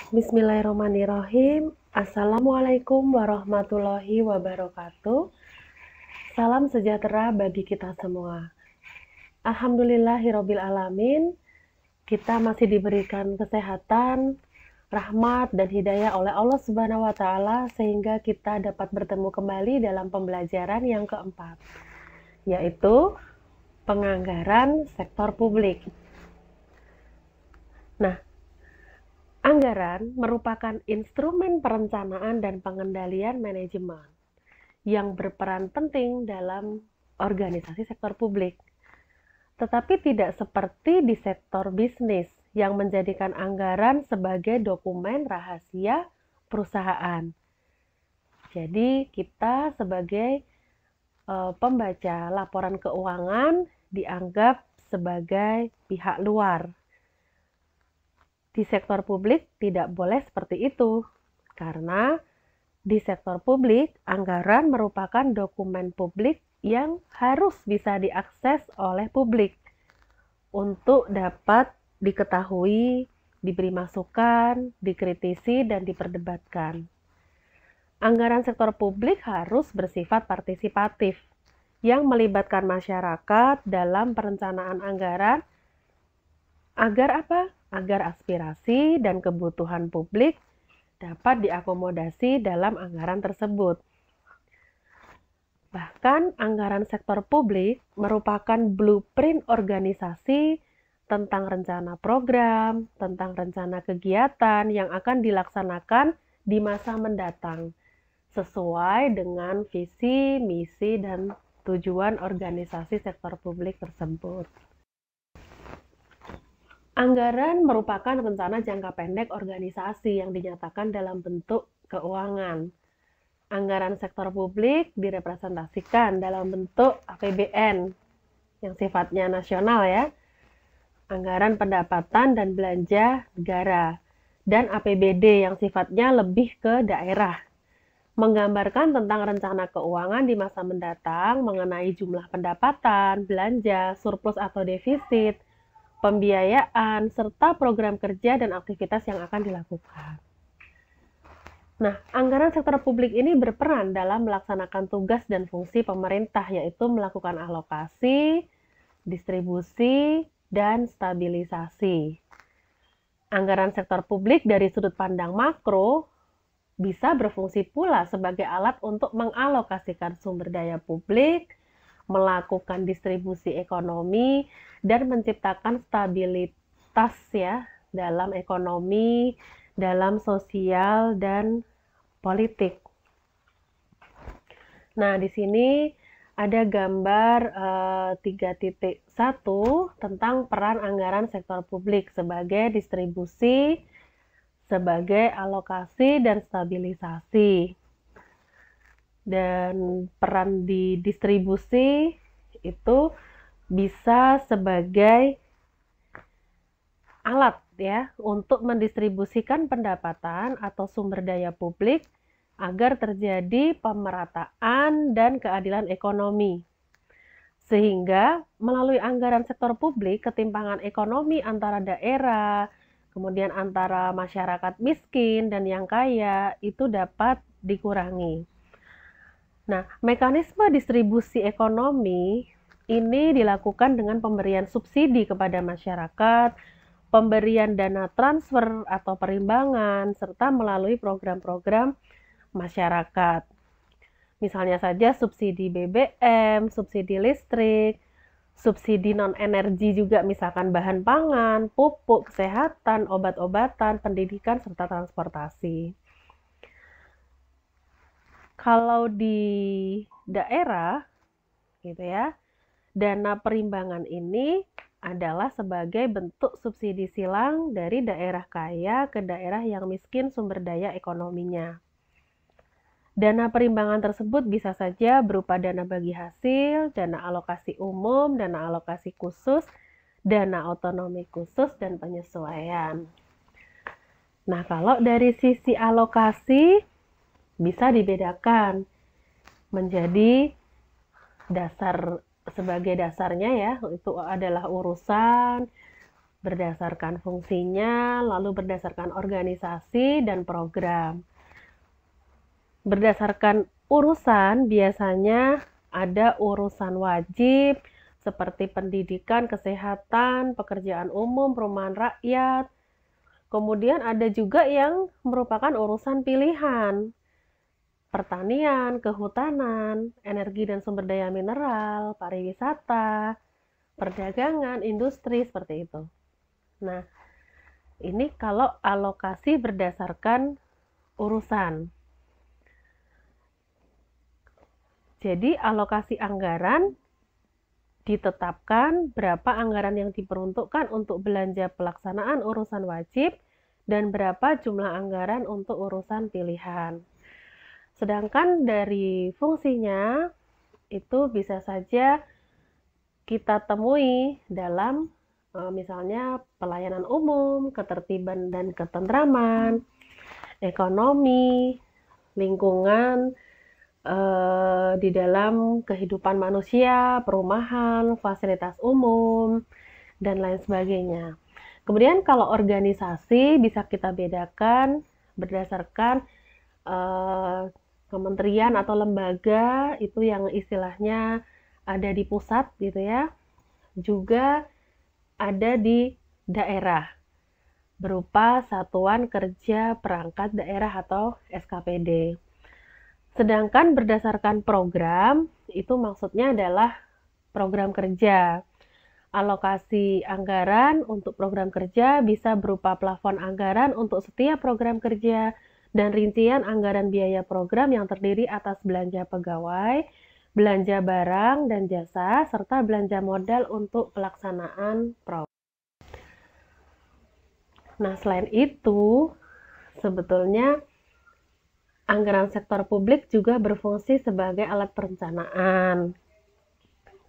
Bismillahirrahmanirrahim. Assalamualaikum warahmatullahi wabarakatuh. Salam sejahtera bagi kita semua. Alhamdulillahirabbil alamin. Kita masih diberikan kesehatan, rahmat dan hidayah oleh Allah Subhanahu wa taala sehingga kita dapat bertemu kembali dalam pembelajaran yang keempat, yaitu penganggaran sektor publik. Nah, anggaran merupakan instrumen perencanaan dan pengendalian manajemen yang berperan penting dalam organisasi sektor publik. Tetapi tidak seperti di sektor bisnis yang menjadikan anggaran sebagai dokumen rahasia perusahaan. Jadi kita sebagai pembaca laporan keuangan dianggap sebagai pihak luar. Di sektor publik tidak boleh seperti itu, karena di sektor publik anggaran merupakan dokumen publik yang harus bisa diakses oleh publik untuk dapat diketahui, diberi masukan, dikritisi, dan diperdebatkan. Anggaran sektor publik harus bersifat partisipatif yang melibatkan masyarakat dalam perencanaan anggaran agar apa? Agar aspirasi dan kebutuhan publik dapat diakomodasi dalam anggaran tersebut. Bahkan anggaran sektor publik merupakan blueprint organisasi tentang rencana program, tentang rencana kegiatan yang akan dilaksanakan di masa mendatang, sesuai dengan visi, misi, dan tujuan organisasi sektor publik tersebut. Anggaran merupakan rencana jangka pendek organisasi yang dinyatakan dalam bentuk keuangan. Anggaran sektor publik direpresentasikan dalam bentuk APBN yang sifatnya nasional ya, anggaran pendapatan dan belanja negara, dan APBD yang sifatnya lebih ke daerah, menggambarkan tentang rencana keuangan di masa mendatang mengenai jumlah pendapatan, belanja, surplus atau defisit, pembiayaan, serta program kerja dan aktivitas yang akan dilakukan. Nah, anggaran sektor publik ini berperan dalam melaksanakan tugas dan fungsi pemerintah, yaitu melakukan alokasi, distribusi, dan stabilisasi. Anggaran sektor publik dari sudut pandang makro bisa berfungsi pula sebagai alat untuk mengalokasikan sumber daya publik, melakukan distribusi ekonomi, dan menciptakan stabilitas ya dalam ekonomi, dalam sosial, dan politik. Nah, di sini ada gambar 3.1 tentang peran anggaran sektor publik sebagai distribusi, sebagai alokasi, dan stabilisasi. Dan peran di distribusi itu bisa sebagai alat ya untuk mendistribusikan pendapatan atau sumber daya publik agar terjadi pemerataan dan keadilan ekonomi. Sehingga melalui anggaran sektor publik, ketimpangan ekonomi antara daerah, kemudian antara masyarakat miskin dan yang kaya itu dapat dikurangi. Nah, mekanisme distribusi ekonomi ini dilakukan dengan pemberian subsidi kepada masyarakat, pemberian dana transfer atau perimbangan, serta melalui program-program masyarakat. Misalnya saja subsidi BBM, subsidi listrik, subsidi non-energi juga misalkan bahan pangan, pupuk, kesehatan, obat-obatan, pendidikan, serta transportasi. Kalau di daerah gitu ya, dana perimbangan ini adalah sebagai bentuk subsidi silang dari daerah kaya ke daerah yang miskin sumber daya ekonominya. Dana perimbangan tersebut bisa saja berupa dana bagi hasil, dana alokasi umum, dana alokasi khusus, dana otonomi khusus, dan penyesuaian. Nah, kalau dari sisi alokasi bisa dibedakan menjadi sebagai dasarnya ya, itu adalah urusan berdasarkan fungsinya, lalu berdasarkan organisasi dan program. Berdasarkan urusan, biasanya ada urusan wajib seperti pendidikan, kesehatan, pekerjaan umum, perumahan rakyat. Kemudian ada juga yang merupakan urusan pilihan, pertanian, kehutanan, energi dan sumber daya mineral, pariwisata, perdagangan, industri, seperti itu. Nah, ini kalau alokasi berdasarkan urusan. Jadi, alokasi anggaran ditetapkan berapa anggaran yang diperuntukkan untuk belanja pelaksanaan urusan wajib dan berapa jumlah anggaran untuk urusan pilihan. Sedangkan dari fungsinya itu bisa saja kita temui dalam misalnya pelayanan umum, ketertiban dan ketentraman, ekonomi, lingkungan, di dalam kehidupan manusia, perumahan, fasilitas umum, dan lain sebagainya. Kemudian kalau organisasi bisa kita bedakan berdasarkan kementerian atau lembaga itu yang istilahnya ada di pusat gitu ya, juga ada di daerah berupa Satuan Kerja Perangkat Daerah atau SKPD. Sedangkan berdasarkan program, itu maksudnya adalah program kerja. Alokasi anggaran untuk program kerja bisa berupa plafon anggaran untuk setiap program kerja dan rincian anggaran biaya program yang terdiri atas belanja pegawai, belanja barang dan jasa, serta belanja modal untuk pelaksanaan program. Nah, selain itu, sebetulnya anggaran sektor publik juga berfungsi sebagai alat perencanaan,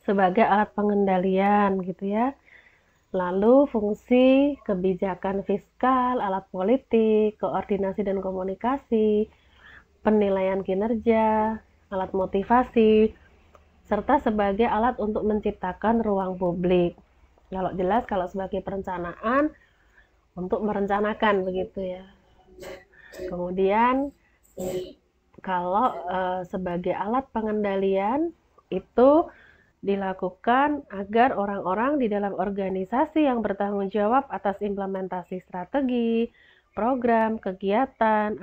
sebagai alat pengendalian gitu ya. Lalu fungsi kebijakan fiskal, alat politik, koordinasi dan komunikasi, penilaian kinerja, alat motivasi, serta sebagai alat untuk menciptakan ruang publik. Kalau jelas kalau sebagai perencanaan untuk merencanakan begitu ya. Kemudian kalau sebagai alat pengendalian itu dilakukan agar orang-orang di dalam organisasi yang bertanggung jawab atas implementasi strategi, program, kegiatan,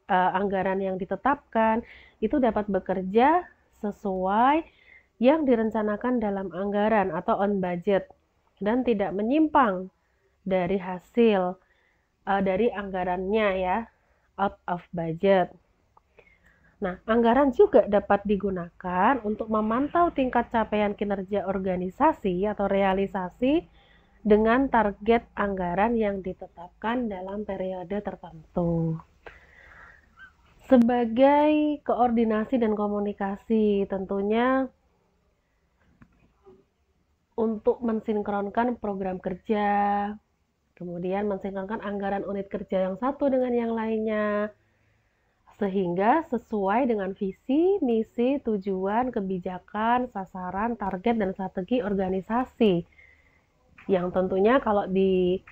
anggaran yang ditetapkan itu dapat bekerja sesuai yang direncanakan dalam anggaran atau on budget dan tidak menyimpang dari hasil dari anggarannya ya, out of budget. Nah, anggaran juga dapat digunakan untuk memantau tingkat capaian kinerja organisasi atau realisasi dengan target anggaran yang ditetapkan dalam periode tertentu. Sebagai koordinasi dan komunikasi, tentunya untuk mensinkronkan program kerja, kemudian mensinkronkan anggaran unit kerja yang satu dengan yang lainnya, sehingga sesuai dengan visi, misi, tujuan, kebijakan, sasaran, target, dan strategi organisasi. Yang tentunya kalau di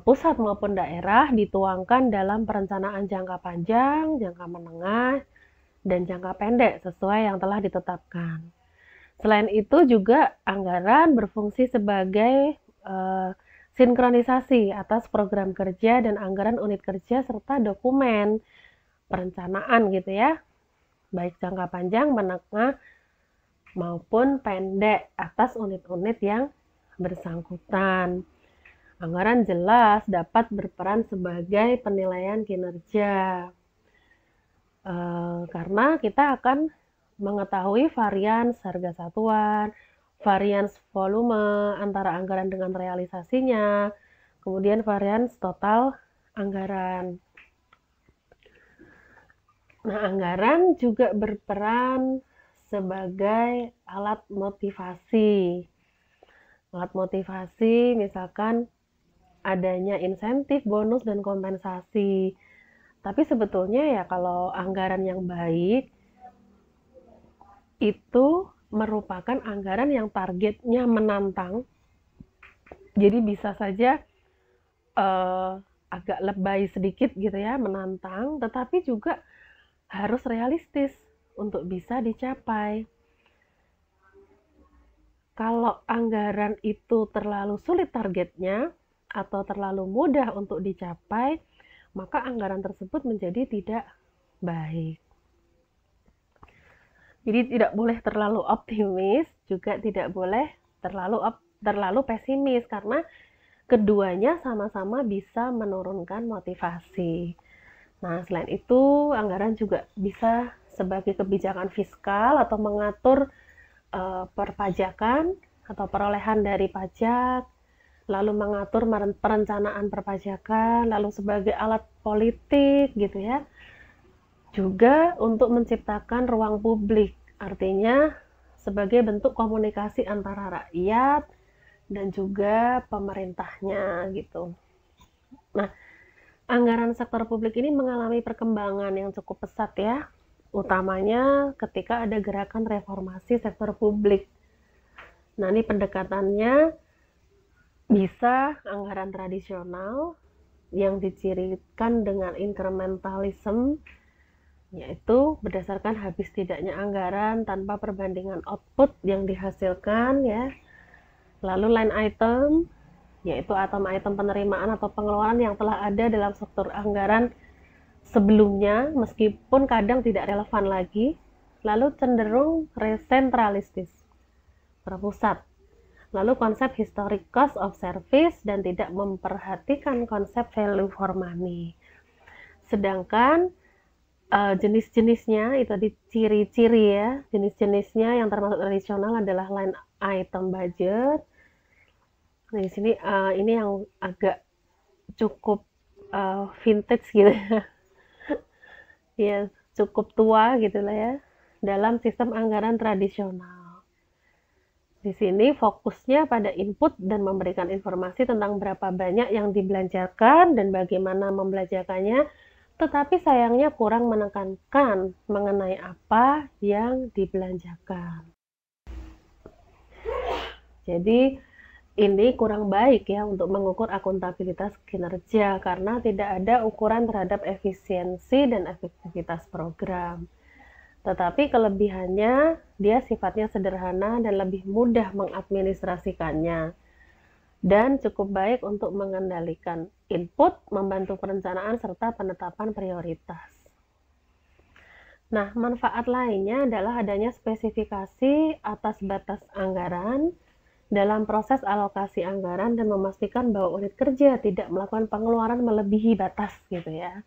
pusat maupun daerah dituangkan dalam perencanaan jangka panjang, jangka menengah, dan jangka pendek sesuai yang telah ditetapkan. Selain itu juga anggaran berfungsi sebagai sinkronisasi atas program kerja dan anggaran unit kerja serta dokumen perencanaan gitu ya, baik jangka panjang, menengah, maupun pendek atas unit-unit yang bersangkutan. Anggaran jelas dapat berperan sebagai penilaian kinerja karena kita akan mengetahui varians harga satuan, varians volume antara anggaran dengan realisasinya, kemudian varians total anggaran. Nah, anggaran juga berperan sebagai alat motivasi. Alat motivasi misalkan adanya insentif, bonus, dan kompensasi. Tapi sebetulnya ya kalau anggaran yang baik itu merupakan anggaran yang targetnya menantang Jadi bisa saja agak lebay sedikit gitu ya, menantang, tetapi juga harus realistis untuk bisa dicapai. Kalau anggaran itu terlalu sulit targetnya atau terlalu mudah untuk dicapai, maka anggaran tersebut menjadi tidak baik. Jadi tidak boleh terlalu optimis, juga tidak boleh terlalu pesimis, karena keduanya sama-sama bisa menurunkan motivasi. Nah, selain itu, anggaran juga bisa sebagai kebijakan fiskal atau mengatur perpajakan atau perolehan dari pajak, lalu mengatur perencanaan perpajakan, lalu sebagai alat politik gitu ya. Juga untuk menciptakan ruang publik, artinya sebagai bentuk komunikasi antara rakyat dan juga pemerintahnya gitu. Nah, anggaran sektor publik ini mengalami perkembangan yang cukup pesat ya, utamanya ketika ada gerakan reformasi sektor publik. Nah, ini pendekatannya bisa anggaran tradisional yang dicirikan dengan incrementalism, yaitu berdasarkan habis tidaknya anggaran tanpa perbandingan output yang dihasilkan ya. Lalu line item, yaitu item-item penerimaan atau pengeluaran yang telah ada dalam struktur anggaran sebelumnya meskipun kadang tidak relevan lagi. Lalu cenderung resentralistis, terpusat. Lalu konsep historic cost of service dan tidak memperhatikan konsep value for money. Sedangkan jenis-jenisnya itu di ciri-ciri ya, jenis-jenisnya yang termasuk tradisional adalah line item budget. Nah, di sini ini yang agak cukup vintage gitu ya. Ya, cukup tua gitu lah ya dalam sistem anggaran tradisional. Di sini fokusnya pada input dan memberikan informasi tentang berapa banyak yang dibelanjakan dan bagaimana membelanjakannya, tetapi sayangnya kurang menekankan mengenai apa yang dibelanjakan. Jadi ini kurang baik ya untuk mengukur akuntabilitas kinerja karena tidak ada ukuran terhadap efisiensi dan efektivitas program. Tetapi kelebihannya dia sifatnya sederhana dan lebih mudah mengadministrasikannya. Dan cukup baik untuk mengendalikan input, membantu perencanaan, serta penetapan prioritas. Nah, manfaat lainnya adalah adanya spesifikasi atas batas anggaran dalam proses alokasi anggaran dan memastikan bahwa unit kerja tidak melakukan pengeluaran melebihi batas gitu ya.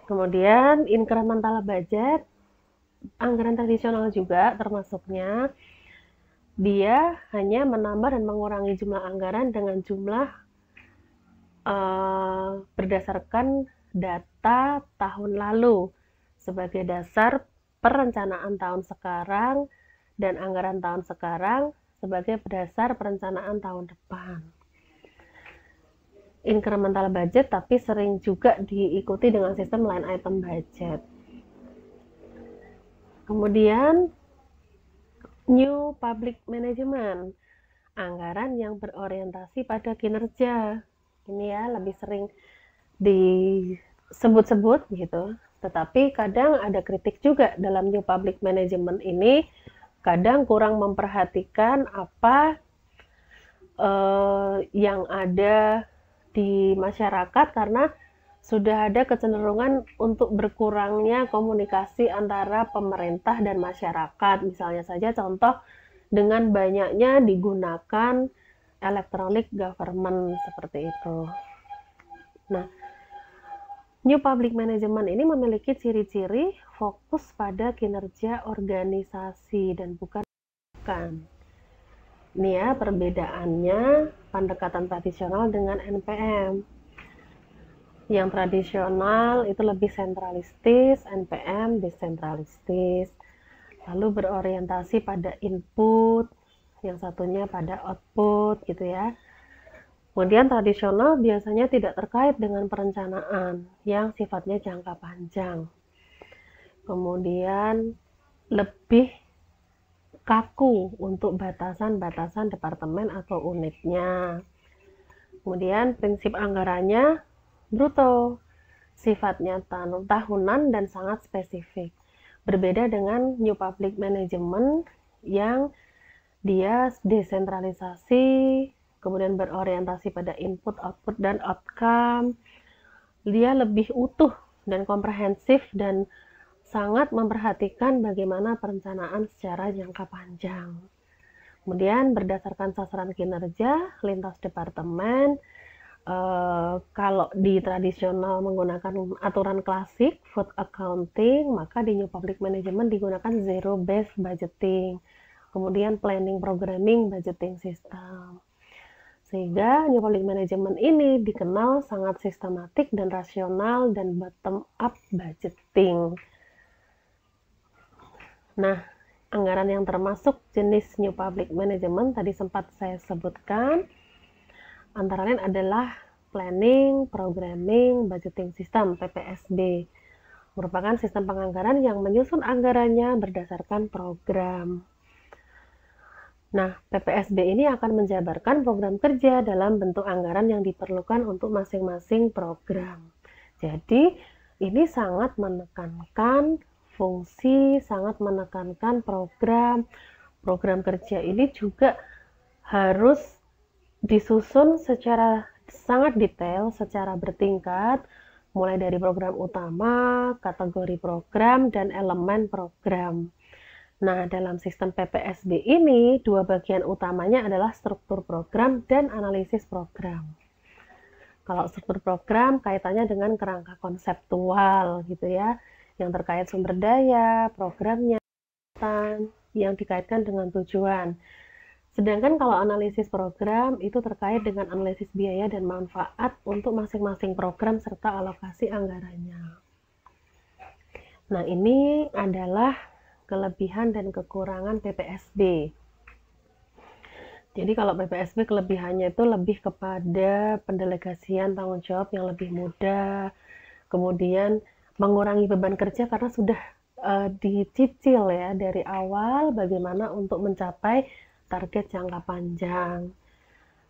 Kemudian incremental budget, anggaran tradisional juga termasuknya. Dia hanya menambah dan mengurangi jumlah anggaran dengan jumlah berdasarkan data tahun lalu sebagai dasar perencanaan tahun sekarang dan anggaran tahun sekarang sebagai dasar perencanaan tahun depan. Incremental budget tapi sering juga diikuti dengan sistem line item budget. Kemudian New Public Management, anggaran yang berorientasi pada kinerja. Ini ya lebih sering disebut-sebut gitu. Tetapi kadang ada kritik juga dalam New Public Management ini, kadang kurang memperhatikan apa yang ada di masyarakat karena sudah ada kecenderungan untuk berkurangnya komunikasi antara pemerintah dan masyarakat. Misalnya saja contoh dengan banyaknya digunakan electronic government seperti itu. Nah, New Public Management ini memiliki ciri-ciri fokus pada kinerja organisasi dan bukan. Ini ya perbedaannya pendekatan tradisional dengan NPM. Yang tradisional itu lebih sentralistis, NPM desentralistis. Lalu berorientasi pada input, yang satunya pada output gitu ya. Kemudian tradisional biasanya tidak terkait dengan perencanaan yang sifatnya jangka panjang. Kemudian lebih kaku untuk batasan-batasan departemen atau unitnya. Kemudian prinsip anggarannya bruto, sifatnya tahunan dan sangat spesifik. Berbeda dengan New Public Management yang dia desentralisasi, kemudian berorientasi pada input, output, dan outcome. Dia lebih utuh dan komprehensif dan sangat memperhatikan bagaimana perencanaan secara jangka panjang. Kemudian berdasarkan sasaran kinerja lintas departemen, kalau di tradisional menggunakan aturan klasik food accounting, maka di New Public Management digunakan zero based budgeting, kemudian planning, programming, budgeting system. Sehingga New Public Management ini dikenal sangat sistematik dan rasional dan bottom up budgeting. Nah, anggaran yang termasuk jenis New Public Management tadi sempat saya sebutkan, antara lain adalah Planning, Programming, Budgeting System (PPSB). Merupakan sistem penganggaran yang menyusun anggarannya berdasarkan program. Nah, PPSB ini akan menjabarkan program kerja dalam bentuk anggaran yang diperlukan untuk masing-masing program. Jadi, ini sangat menekankan fungsi, sangat menekankan program kerja ini juga harus disusun secara sangat detail, secara bertingkat, mulai dari program utama, kategori program, dan elemen program. Nah, dalam sistem PPSB ini, dua bagian utamanya adalah struktur program dan analisis program. Kalau struktur program kaitannya dengan kerangka konseptual gitu ya, yang terkait sumber daya, programnya, yang dikaitkan dengan tujuan. Sedangkan kalau analisis program itu terkait dengan analisis biaya dan manfaat untuk masing-masing program serta alokasi anggarannya. Nah, ini adalah kelebihan dan kekurangan PPSB. Jadi kalau PPSB kelebihannya itu lebih kepada pendelegasian tanggung jawab yang lebih mudah, kemudian mengurangi beban kerja karena sudah dicicil ya dari awal bagaimana untuk mencapai target jangka panjang.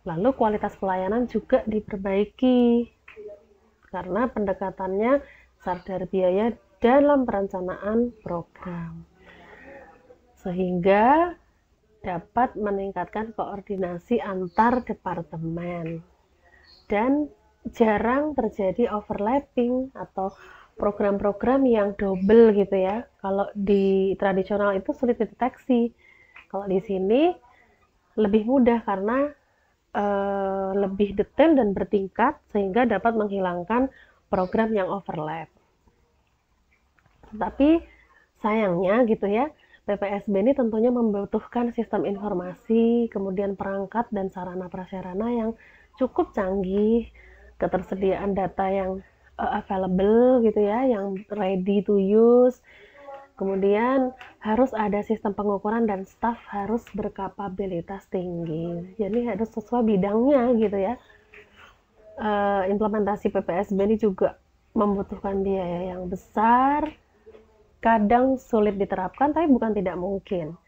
Lalu kualitas pelayanan juga diperbaiki karena pendekatannya sadar biaya dalam perencanaan program, sehingga dapat meningkatkan koordinasi antar departemen dan jarang terjadi overlapping atau program-program yang double gitu ya. Kalau di tradisional itu sulit dideteksi. Kalau di sini lebih mudah karena lebih detail dan bertingkat sehingga dapat menghilangkan program yang overlap. Tapi sayangnya gitu ya, PPSB ini tentunya membutuhkan sistem informasi, kemudian perangkat dan sarana prasarana yang cukup canggih, ketersediaan data yang available gitu ya, yang ready to use. Kemudian harus ada sistem pengukuran dan staf harus berkapabilitas tinggi. Jadi harus sesuai bidangnya gitu ya. Implementasi PPSB ini juga membutuhkan biaya yang besar, kadang sulit diterapkan, tapi bukan tidak mungkin.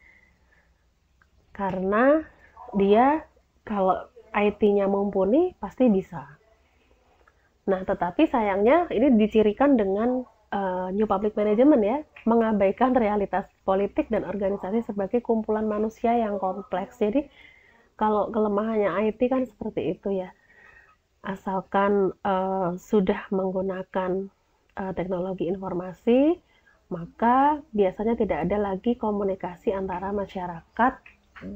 Karena dia kalau IT-nya mumpuni pasti bisa. Nah, tetapi sayangnya ini dicirikan dengan New Public Management ya, mengabaikan realitas politik dan organisasi sebagai kumpulan manusia yang kompleks. Jadi kalau kelemahannya IT kan seperti itu ya. Asalkan sudah menggunakan teknologi informasi, maka biasanya tidak ada lagi komunikasi antara masyarakat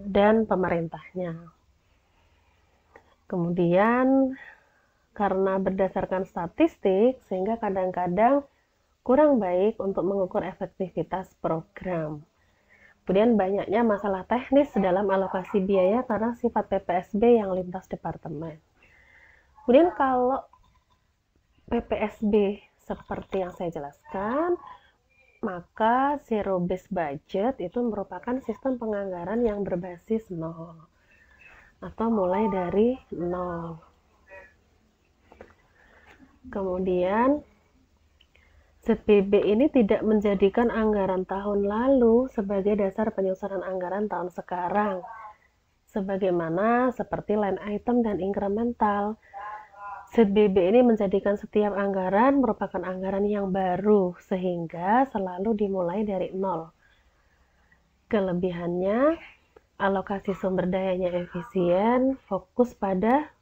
dan pemerintahnya. Kemudian karena berdasarkan statistik, sehingga kadang-kadang kurang baik untuk mengukur efektivitas program. Kemudian banyaknya masalah teknis dalam alokasi biaya karena sifat PPSB yang lintas departemen. Kemudian kalau PPSB seperti yang saya jelaskan, maka zero based budget itu merupakan sistem penganggaran yang berbasis nol atau mulai dari nol. Kemudian ZBB ini tidak menjadikan anggaran tahun lalu sebagai dasar penyusunan anggaran tahun sekarang, sebagaimana seperti line item dan incremental. ZBB ini menjadikan setiap anggaran merupakan anggaran yang baru, sehingga selalu dimulai dari nol. Kelebihannya, alokasi sumber dayanya efisien, fokus pada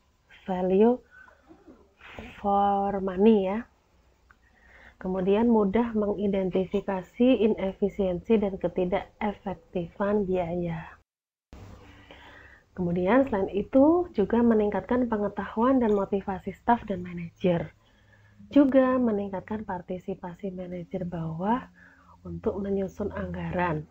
value for money ya. Kemudian mudah mengidentifikasi inefisiensi dan ketidakefektifan biaya. Kemudian selain itu juga meningkatkan pengetahuan dan motivasi staf dan manajer. Juga meningkatkan partisipasi manajer bawah untuk menyusun anggaran.